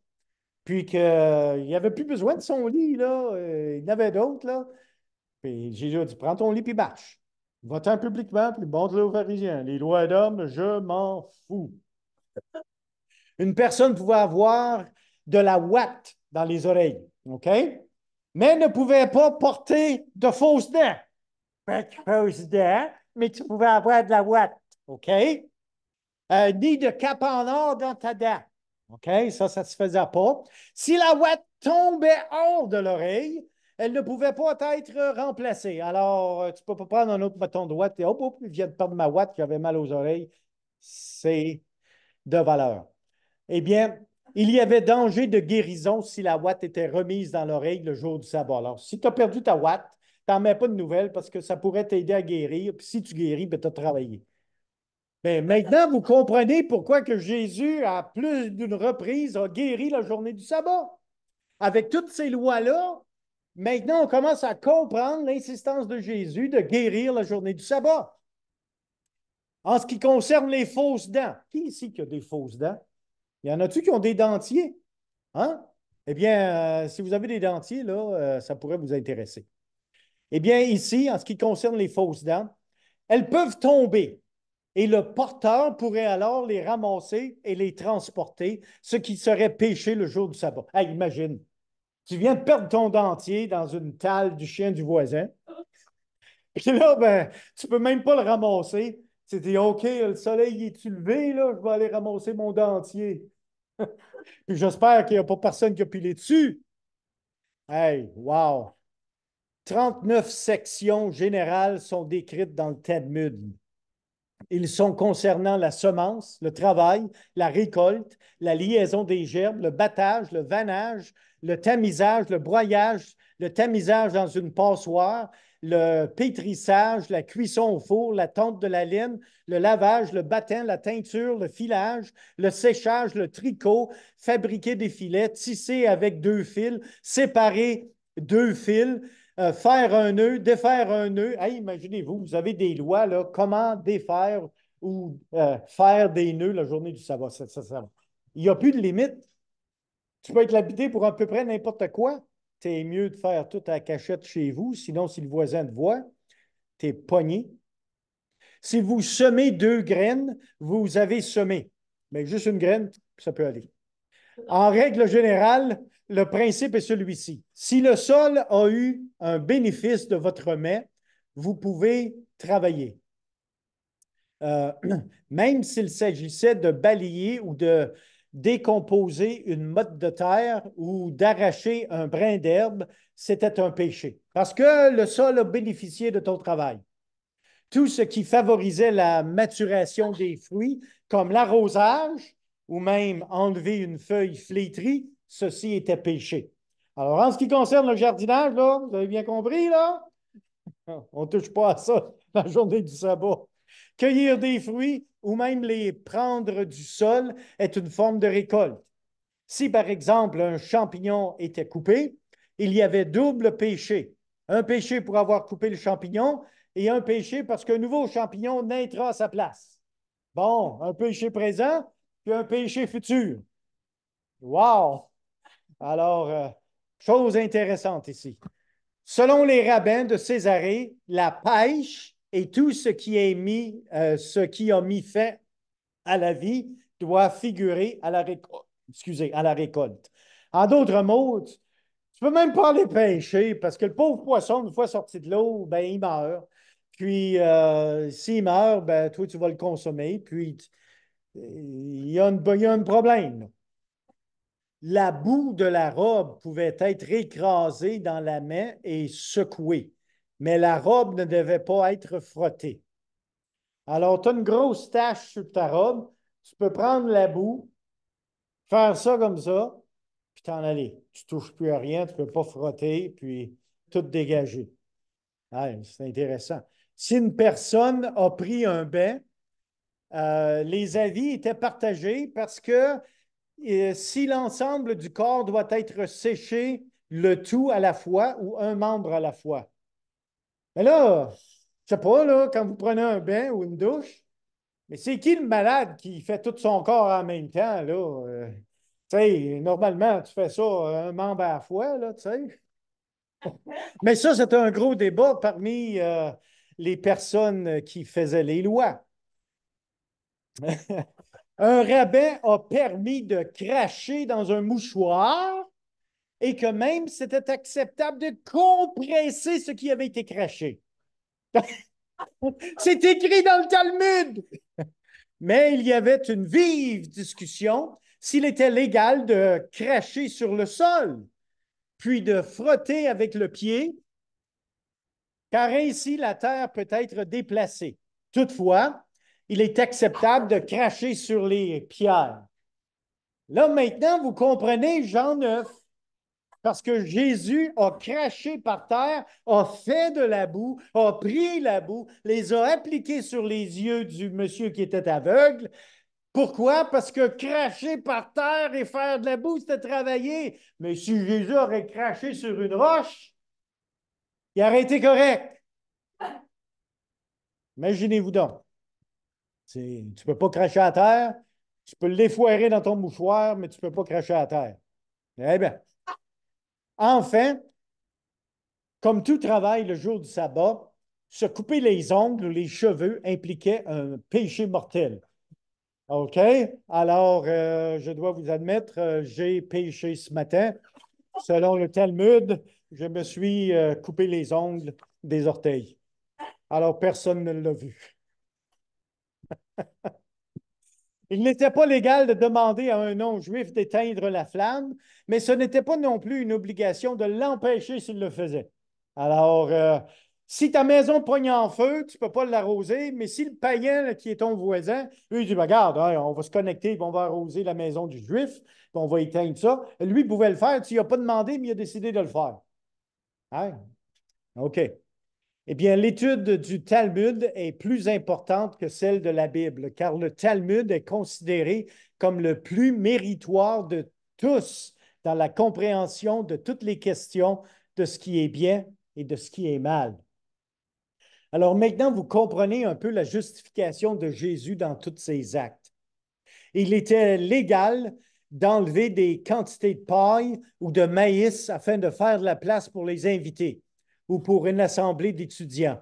puis qu'il n'avait plus besoin de son lit, là, il y en avait d'autres, là. Puis Jésus a dit, prends ton lit et marche. Va-t'en publiquement, puis montre-le aux pharisiens. Les lois d'homme, je m'en fous. Une personne pouvait avoir de la ouate dans les oreilles, OK? Mais ne pouvait pas porter de fausses dents. Pas de fausses dents, mais tu pouvais avoir de la ouate, OK? Ni de cap en or dans ta dent. OK? Ça ne se faisait pas. Si la ouate tombait hors de l'oreille, elle ne pouvait pas être remplacée. Alors, tu ne peux pas prendre un autre bâton de ouate et hop, hop, il vient de perdre ma ouate, j'avais mal aux oreilles. C'est de valeur. Eh bien, il y avait danger de guérison si la ouate était remise dans l'oreille le jour du sabbat. Alors, si tu as perdu ta ouate, tu n'en mets pas de nouvelles parce que ça pourrait t'aider à guérir. Puis si tu guéris, ben, tu as travaillé. Mais maintenant, vous comprenez pourquoi que Jésus, à plus d'une reprise, a guéri la journée du sabbat. Avec toutes ces lois-là, maintenant, on commence à comprendre l'insistance de Jésus de guérir la journée du sabbat. En ce qui concerne les fausses dents, qui ici qui a des fausses dents? Il y en a-tu qui ont des dentiers? Hein? Eh bien, si vous avez des dentiers, là, ça pourrait vous intéresser. Eh bien, ici, en ce qui concerne les fausses dents, elles peuvent tomber et le porteur pourrait alors les ramasser et les transporter, ce qui serait péché le jour du sabbat. Hey, imagine, tu viens de perdre ton dentier dans une talle du chien du voisin, et là, ben, tu ne peux même pas le ramasser. Tu dis, OK, le soleil est-tu levé, là? Je vais aller ramasser mon dentier. Puis j'espère qu'il n'y a pas personne qui a pilé dessus. Hey, wow! 39 sections générales sont décrites dans le Talmud. Ils sont concernant la semence, le travail, la récolte, la liaison des gerbes, le battage, le vannage, le tamisage, le broyage, le tamisage dans une passoire, le pétrissage, la cuisson au four, la tonte de la laine, le lavage, le bâtin, la teinture, le filage, le séchage, le tricot, fabriquer des filets, tisser avec deux fils, séparer deux fils, faire un nœud, défaire un nœud. Hey, imaginez-vous, vous avez des lois, là, comment défaire ou faire des nœuds la journée du sabbat. Il n'y a plus de limite. Tu peux être labité pour à peu près n'importe quoi. C'est mieux de faire tout à la cachette chez vous, sinon, si le voisin te voit, tu es pogné. Si vous semez deux graines, vous avez semé. Mais juste une graine, ça peut aller. En règle générale, le principe est celui-ci. Si le sol a eu un bénéfice de votre mets, vous pouvez travailler. Euh, Même s'il s'agissait de balayer ou de décomposer une motte de terre ou d'arracher un brin d'herbe, c'était un péché. Parce que le sol a bénéficié de ton travail. Tout ce qui favorisait la maturation des fruits, comme l'arrosage ou même enlever une feuille flétrie, ceci était péché. Alors, en ce qui concerne le jardinage, là, vous avez bien compris, là? On ne touche pas à ça la journée du sabbat. Cueillir des fruits ou même les prendre du sol est une forme de récolte. Si, par exemple, un champignon était coupé, il y avait double péché. Un péché pour avoir coupé le champignon et un péché parce qu'un nouveau champignon naîtra à sa place. Bon, un péché présent puis un péché futur. Wow! Alors, chose intéressante ici. Selon les rabbins de Césarée, la pêche et tout ce qui est mis, ce qui a mis fin à la vie doit figurer à la récolte. Excusez, à la récolte. En d'autres mots, tu ne peux même pas les pêcher parce que le pauvre poisson, une fois sorti de l'eau, ben, il meurt. Puis, s'il meurt, ben, toi, tu vas le consommer. Puis, il y a un problème, là. La boue de la robe pouvait être écrasée dans la main et secouée, mais la robe ne devait pas être frottée. Alors, tu as une grosse tache sur ta robe, tu peux prendre la boue, faire ça comme ça, puis t'en aller. Tu ne touches plus à rien, tu ne peux pas frotter, puis tout dégager. Ouais, c'est intéressant. Si une personne a pris un bain, les avis étaient partagés parce que si l'ensemble du corps doit être séché le tout à la fois ou un membre à la fois. Mais là, je sais pas, là, quand vous prenez un bain ou une douche, mais c'est qui le malade qui fait tout son corps en même temps, là? Tu sais, normalement, tu fais ça un membre à la fois, là, tu sais. Mais ça, c'est un gros débat parmi les personnes qui faisaient les lois. Un rabbin a permis de cracher dans un mouchoir et que même c'était acceptable de compresser ce qui avait été craché. C'est écrit dans le Talmud. Mais il y avait une vive discussion s'il était légal de cracher sur le sol, puis de frotter avec le pied, car ainsi la terre peut être déplacée. Toutefois, il est acceptable de cracher sur les pierres. Là, maintenant, vous comprenez Jean 9, parce que Jésus a craché par terre, a fait de la boue, a pris la boue, les a appliqués sur les yeux du monsieur qui était aveugle. Pourquoi? Parce que cracher par terre et faire de la boue, c'était travailler. Mais si Jésus aurait craché sur une roche, il aurait été correct. Imaginez-vous donc. Tu ne peux pas cracher à terre, tu peux l'effoirer dans ton mouchoir, mais tu ne peux pas cracher à terre. Eh bien, enfin, comme tout travail le jour du sabbat, se couper les ongles ou les cheveux impliquait un péché mortel. OK? Alors, je dois vous admettre, j'ai péché ce matin. Selon le Talmud, je me suis coupé les ongles des orteils. Alors, personne ne l'a vu. Il n'était pas légal de demander à un non-juif d'éteindre la flamme, mais ce n'était pas non plus une obligation de l'empêcher s'il le faisait. Alors, si ta maison pogne en feu, tu ne peux pas l'arroser, mais si le païen là, qui est ton voisin, lui, il dit, ben, regarde, hein, on va se connecter, puis on va arroser la maison du juif, puis on va éteindre ça. Lui, il pouvait le faire, tu lui as pas demandé, mais il a décidé de le faire. Hein? OK. Eh bien, l'étude du Talmud est plus importante que celle de la Bible, car le Talmud est considéré comme le plus méritoire de tous dans la compréhension de toutes les questions de ce qui est bien et de ce qui est mal. Alors maintenant, vous comprenez un peu la justification de Jésus dans tous ses actes. Il était légal d'enlever des quantités de paille ou de maïs afin de faire de la place pour les invités ou pour une assemblée d'étudiants.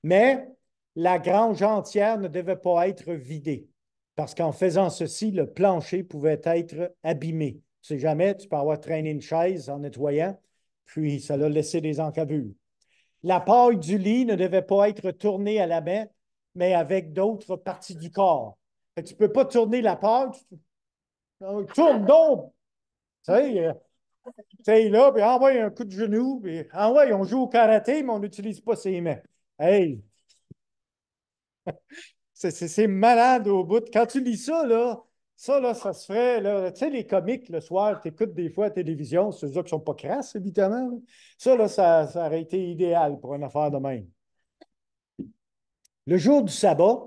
Mais la grange entière ne devait pas être vidée, parce qu'en faisant ceci, le plancher pouvait être abîmé. Tu ne sais jamais, tu peux avoir traîné une chaise en nettoyant, puis ça l'a laissé des encavures. La paille du lit ne devait pas être tournée à la main, mais avec d'autres parties du corps. Tu ne peux pas tourner la paille, tourne donc! Tu sais, là, puis envoie un coup de genou, puis envoie, on joue au karaté, mais on n'utilise pas ses mains. Hey, c'est malade au bout. Quand tu lis ça, là, ça se ferait, là, tu sais, les comiques, le soir, tu écoutes des fois à la télévision, c'est ceux qui ne sont pas crasses, évidemment. Là. Ça, là, ça aurait été idéal pour une affaire de même. Le jour du sabbat,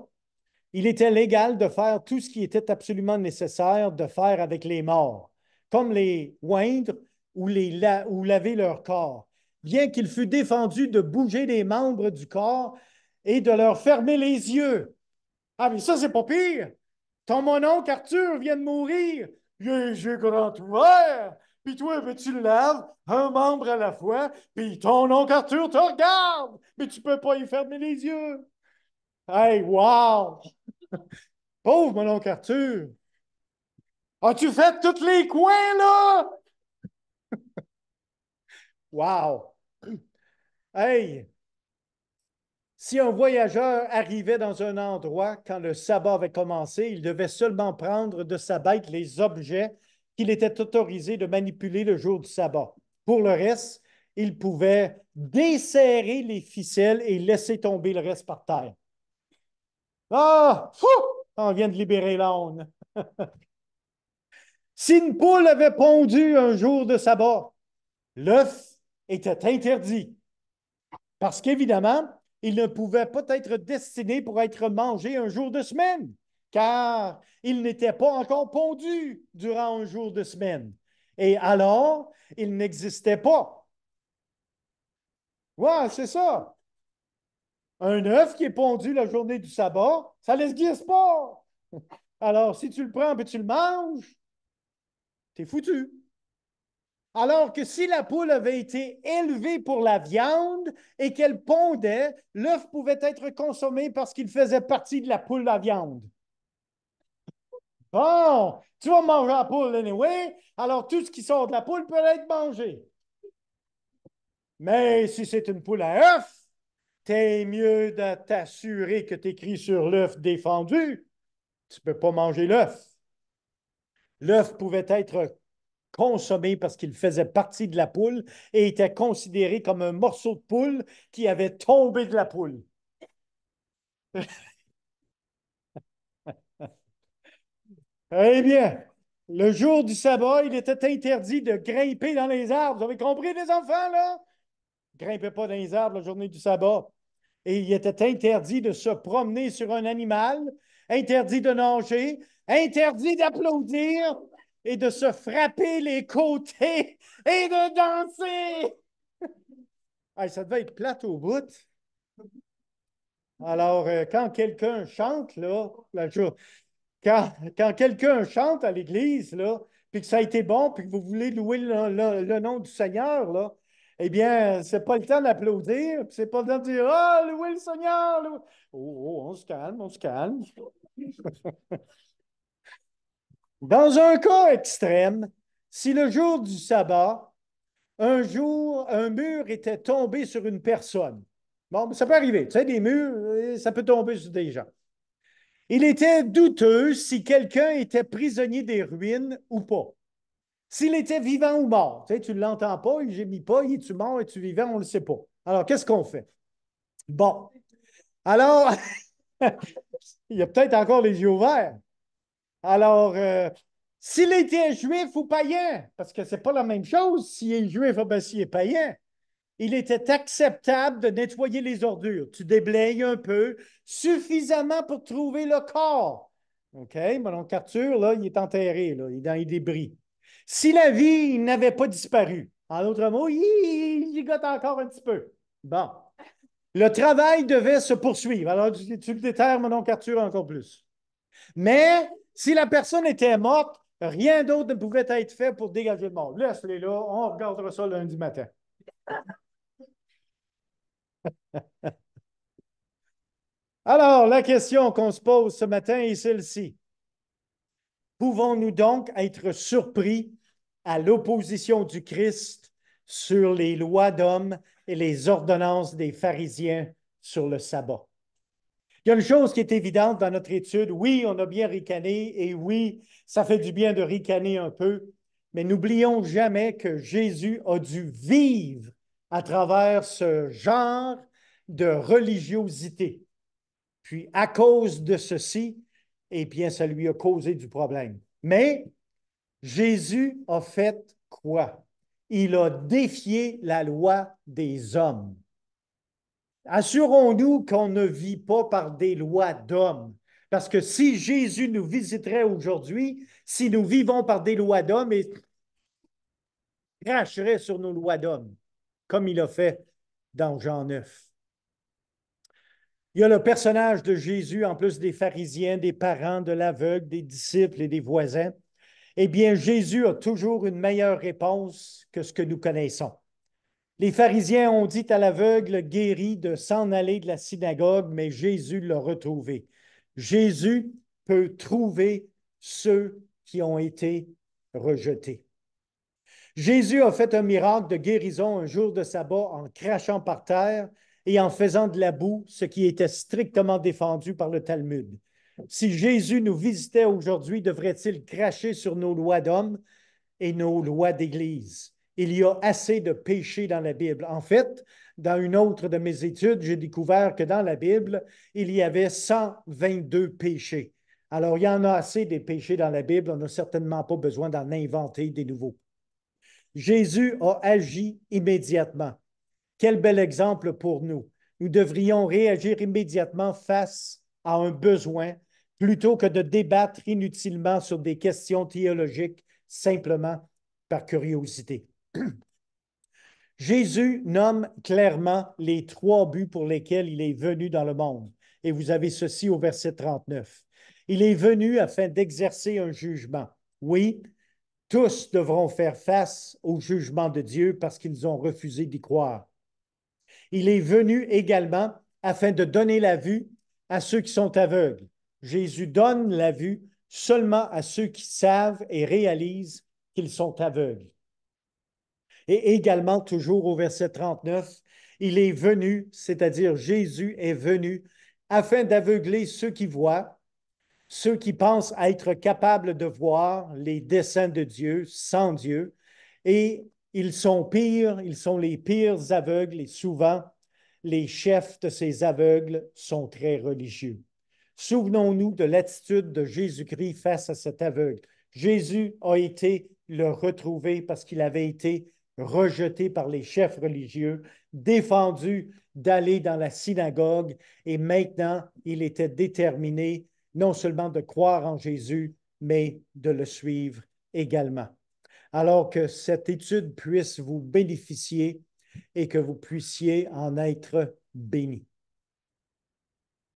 il était légal de faire tout ce qui était absolument nécessaire de faire avec les morts, comme les oindre ou laver leur corps, bien qu'il fût défendu de bouger les membres du corps et de leur fermer les yeux. Ah, mais ça, c'est pas pire. Ton mononcle Arthur vient de mourir. J'ai grand ouvert. Puis toi, ben, tu le laves, un membre à la fois, puis ton oncle Arthur te regarde, mais tu peux pas y fermer les yeux. Hey, wow! Pauvre mononcle Arthur! As-tu fait tous les coins, là? Wow! Hey! Si un voyageur arrivait dans un endroit quand le sabbat avait commencé, il devait seulement prendre de sa bête les objets qu'il était autorisé de manipuler le jour du sabbat. Pour le reste, il pouvait desserrer les ficelles et laisser tomber le reste par terre. Ah! Fou! On vient de libérer l'âne. Si une poule avait pondu un jour de sabbat, l'œuf était interdit. Parce qu'évidemment, il ne pouvait pas être destiné pour être mangé un jour de semaine, car il n'était pas encore pondu durant un jour de semaine. Et alors, il n'existait pas. Ouais, c'est ça. Un œuf qui est pondu la journée du sabbat, ça n'existe pas. Alors, si tu le prends et tu le manges, t'es foutu. Alors que si la poule avait été élevée pour la viande et qu'elle pondait, l'œuf pouvait être consommé parce qu'il faisait partie de la poule à viande. Bon, tu vas manger la poule anyway, alors tout ce qui sort de la poule peut être mangé. Mais si c'est une poule à œuf, t'es mieux de t'assurer que tu écris sur l'œuf défendu. Tu ne peux pas manger l'œuf. L'œuf pouvait être consommé parce qu'il faisait partie de la poule et était considéré comme un morceau de poule qui avait tombé de la poule. Eh bien, le jour du sabbat, il était interdit de grimper dans les arbres. Vous avez compris, les enfants, là? Grimpez pas dans les arbres la journée du sabbat. Et il était interdit de se promener sur un animal, interdit de nager, interdit d'applaudir et de se frapper les côtés et de danser. Hey, ça devait être plate au bout. Alors, quand quelqu'un chante, là, quand quelqu'un chante à l'église, là, puis que ça a été bon, puis que vous voulez louer le nom du Seigneur, là, eh bien, c'est pas le temps d'applaudir, puis c'est pas le temps de dire Ah, louez le Seigneur! Oh, on se calme, on se calme. Dans un cas extrême, si le jour du sabbat, un jour, un mur était tombé sur une personne, bon, ça peut arriver, tu sais, des murs, ça peut tomber sur des gens. Il était douteux si quelqu'un était prisonnier des ruines ou pas. S'il était vivant ou mort. Tu ne l'entends pas, il gémit pas, il est-tu mort, es-tu vivant, on ne le sait pas. Alors, qu'est-ce qu'on fait? Bon. Alors, il a peut-être encore les yeux ouverts. Alors, s'il était juif ou païen, parce que ce n'est pas la même chose s'il est juif ou bien s'il est païen, il était acceptable de nettoyer les ordures. Tu déblayes un peu, suffisamment pour trouver le corps. OK? Mon oncle Arthur, là, il est enterré, là, il est dans les débris. Si la vie n'avait pas disparu, en d'autres mots, il gigote encore un petit peu. Bon. Le travail devait se poursuivre. Alors, tu le déterres, mon oncle Arthur, encore plus. Mais si la personne était morte, rien d'autre ne pouvait être fait pour dégager le monde. Laisse-les là, on regardera ça lundi matin. Alors, la question qu'on se pose ce matin est celle-ci. Pouvons-nous donc être surpris à l'opposition du Christ sur les lois d'hommes et les ordonnances des pharisiens sur le sabbat? Il y a une chose qui est évidente dans notre étude. Oui, on a bien ricané et oui, ça fait du bien de ricaner un peu, mais n'oublions jamais que Jésus a dû vivre à travers ce genre de religiosité. Puis, à cause de ceci, eh bien, ça lui a causé du problème. Mais Jésus a fait quoi? Il a défié la loi des hommes. Assurons-nous qu'on ne vit pas par des lois d'hommes. Parce que si Jésus nous visiterait aujourd'hui, si nous vivons par des lois d'hommes, il cracherait sur nos lois d'hommes, comme il a fait dans Jean 9. Il y a le personnage de Jésus, en plus des pharisiens, des parents, de l'aveugle, des disciples et des voisins. Eh bien, Jésus a toujours une meilleure réponse que ce que nous connaissons. Les pharisiens ont dit à l'aveugle guéri de s'en aller de la synagogue, mais Jésus l'a retrouvé. Jésus peut trouver ceux qui ont été rejetés. Jésus a fait un miracle de guérison un jour de sabbat en crachant par terre et en faisant de la boue, ce qui était strictement défendu par le Talmud. Si Jésus nous visitait aujourd'hui, devrait-il cracher sur nos lois d'homme et nos lois d'Église? Il y a assez de péchés dans la Bible. En fait, dans une autre de mes études, j'ai découvert que dans la Bible, il y avait 122 péchés. Alors, il y en a assez des péchés dans la Bible, on n'a certainement pas besoin d'en inventer des nouveaux. Jésus a agi immédiatement. Quel bel exemple pour nous. Nous devrions réagir immédiatement face à un besoin plutôt que de débattre inutilement sur des questions théologiques simplement par curiosité. Jésus nomme clairement les trois buts pour lesquels il est venu dans le monde. Et vous avez ceci au verset 39. Il est venu afin d'exercer un jugement. Oui, tous devront faire face au jugement de Dieu parce qu'ils ont refusé d'y croire. Il est venu également afin de donner la vue à ceux qui sont aveugles. Jésus donne la vue seulement à ceux qui savent et réalisent qu'ils sont aveugles. Et également, toujours au verset 39, il est venu, c'est-à-dire Jésus est venu afin d'aveugler ceux qui voient, ceux qui pensent être capables de voir les desseins de Dieu sans Dieu, et ils sont pires, ils sont les pires aveugles, et souvent les chefs de ces aveugles sont très religieux. Souvenons-nous de l'attitude de Jésus-Christ face à cet aveugle. Jésus a été le retrouver parce qu'il avait été rejeté par les chefs religieux, défendu d'aller dans la synagogue, et maintenant il était déterminé non seulement de croire en Jésus, mais de le suivre également. Alors que cette étude puisse vous bénéficier et que vous puissiez en être bénis.